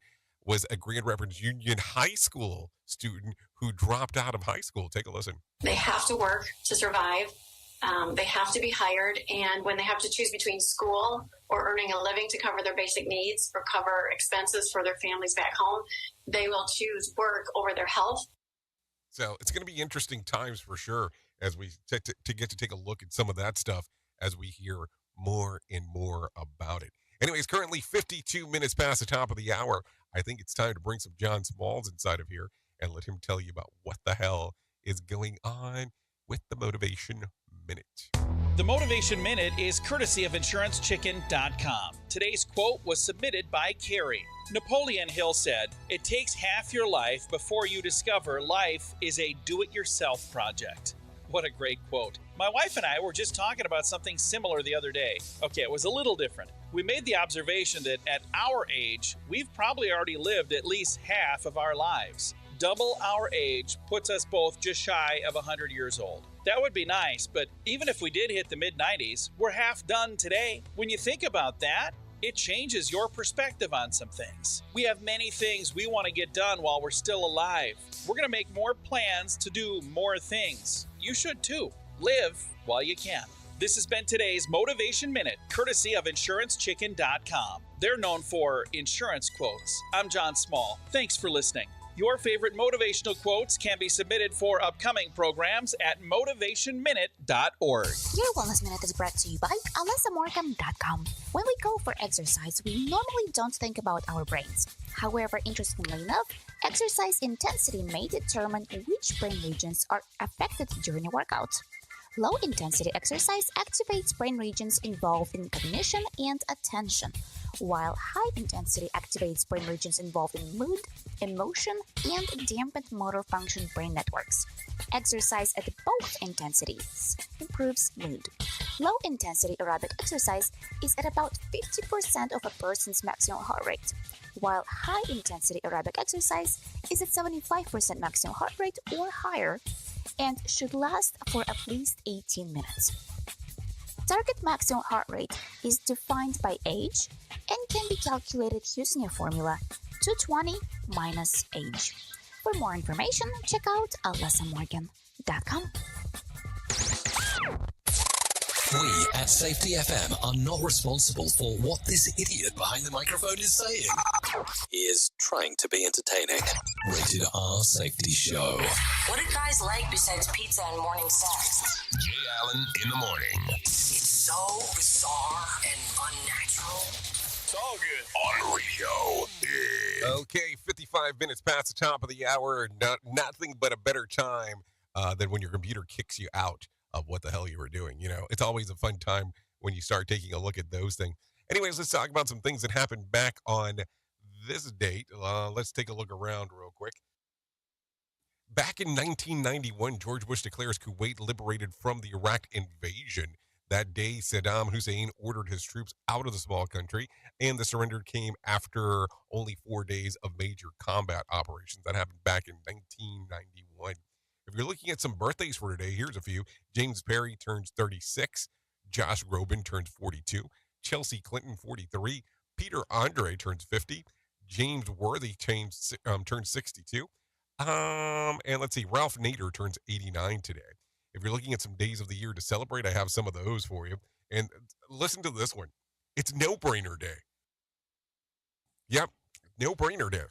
was a Grand Rapids Union High School student who dropped out of high school. Take a listen. They have to work to survive. They have to be hired. And when they have to choose between school or earning a living to cover their basic needs or cover expenses for their families back home, they will choose work over their health. So it's going to be interesting times for sure as we get to take a look at some of that stuff as we hear more and more about it. Anyways, currently 52 minutes past the top of the hour. I think it's time to bring some John Smalls inside of here and let him tell you about what the hell is going on with the Motivation Minute. The Motivation Minute is courtesy of InsuranceChicken.com. Today's quote was submitted by Carrie. Napoleon Hill said, "It takes half your life before you discover life is a do-it-yourself project." What a great quote. My wife and I were just talking about something similar the other day. Okay, it was a little different. We made the observation that at our age, we've probably already lived at least half of our lives. Double our age puts us both just shy of 100 years old. That would be nice, but even if we did hit the mid-90s, we're half done today. When you think about that, it changes your perspective on some things. We have many things we want to get done while we're still alive. We're going to make more plans to do more things. You should too. Live while you can. This has been today's Motivation Minute, courtesy of InsuranceChicken.com. They're known for insurance quotes. I'm John Small. Thanks for listening. Your favorite motivational quotes can be submitted for upcoming programs at motivationminute.org. Your Wellness Minute is brought to you by AlessaMorgan.com. When we go for exercise, we normally don't think about our brains. However, interestingly enough, exercise intensity may determine which brain regions are affected during a workout. Low-intensity exercise activates brain regions involved in cognition and attention, while high-intensity activates brain regions involved in mood, emotion, and dampened motor function brain networks. Exercise at both intensities improves mood. Low-intensity aerobic exercise is at about 50% of a person's maximum heart rate. while high-intensity aerobic exercise is at 75% maximum heart rate or higher and should last for at least 18 minutes. Target maximum heart rate is defined by age and can be calculated using a formula 220 minus age. For more information, check out alessamorgan.com. We at Safety FM are not responsible for what this idiot behind the microphone is saying. He is trying to be entertaining. Rated R Safety Show. What do guys like besides pizza and morning sex? Jay Allen in the morning. It's so bizarre and unnatural. It's all good. On radio. Yeah. Okay, 55 minutes past the top of the hour. Nothing but a better time than when your computer kicks you out of what the hell you were doing. You know, it's always a fun time when you start taking a look at those things. Anyways, let's talk about some things that happened back on this date. Let's take a look around real quick. Back in 1991, George Bush declares Kuwait liberated from the Iraq invasion. That day, Saddam Hussein ordered his troops out of the small country, and the surrender came after only 4 days of major combat operations. That happened back in 1991. If you're looking at some birthdays for today, here's a few. James Perry turns 36. Josh Groban turns 42. Chelsea Clinton, 43. Peter Andre turns 50. James Worthy turns 62. And let's see, Ralph Nader turns 89 today. If you're looking at some days of the year to celebrate, I have some of those for you. And listen to this one. It's No-Brainer Day. Yep, No-Brainer Day.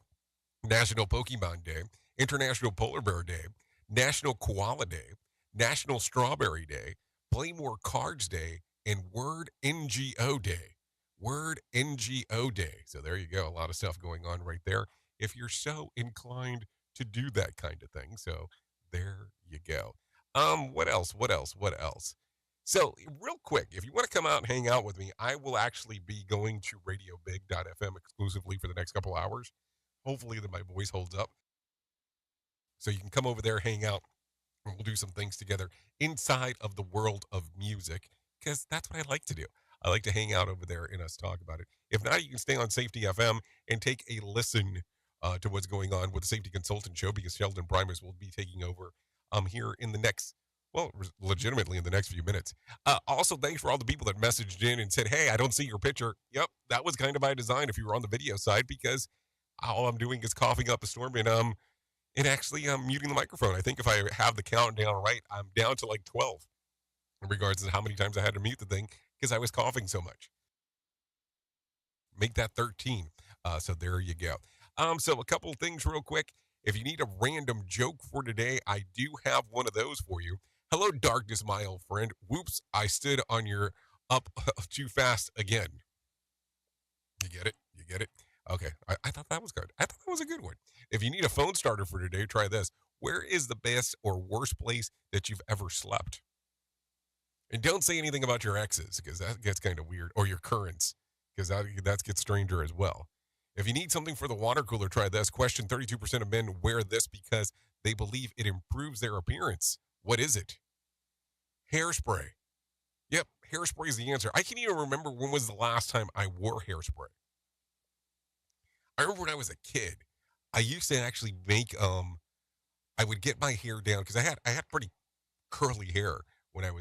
National Pokemon Day. International Polar Bear Day. National Koala Day. National Strawberry Day. Play More Cards Day. And Word NGO Day. Word NGO Day. So there you go. A lot of stuff going on right there if you're so inclined to do that kind of thing. So there you go. What else? So real quick, if you want to come out and hang out with me, I will actually be going to radiobig.fm exclusively for the next couple hours. Hopefully that my voice holds up. So you can come over there, hang out, and we'll do some things together inside of the world of music, because that's what I like to do. I like to hang out over there and us talk about it. If not, you can stay on Safety FM and take a listen to what's going on with the Safety Consultant Show, because Sheldon Primus will be taking over here in the next, well, legitimately in the next few minutes. Also, thanks for all the people that messaged in and said, hey, I don't see your picture. Yep, that was kind of by design if you were on the video side, because all I'm doing is coughing up a storm and actually muting the microphone. I think if I have the countdown right, I'm down to like 12 in regards to how many times I had to mute the thing because I was coughing so much. Make that 13. So there you go. So a couple of things real quick. If you need a random joke for today, I do have one of those for you. Hello, darkness, my old friend. Whoops, I stood on your up too fast again. You get it? You get it? Okay, I thought that was good. I thought that was a good one. If you need a phone starter for today, try this. Where is the best or worst place that you've ever slept? And don't say anything about your exes, because that gets kind of weird, or your currents, because that gets stranger as well. If you need something for the water cooler, try this. Question: 32% of men wear this because they believe it improves their appearance. What is it? Hairspray. Yep, hairspray is the answer. I can't even remember when was the last time I wore hairspray. I remember when I was a kid, I used to actually make, I would get my hair down, because I had pretty curly hair when I was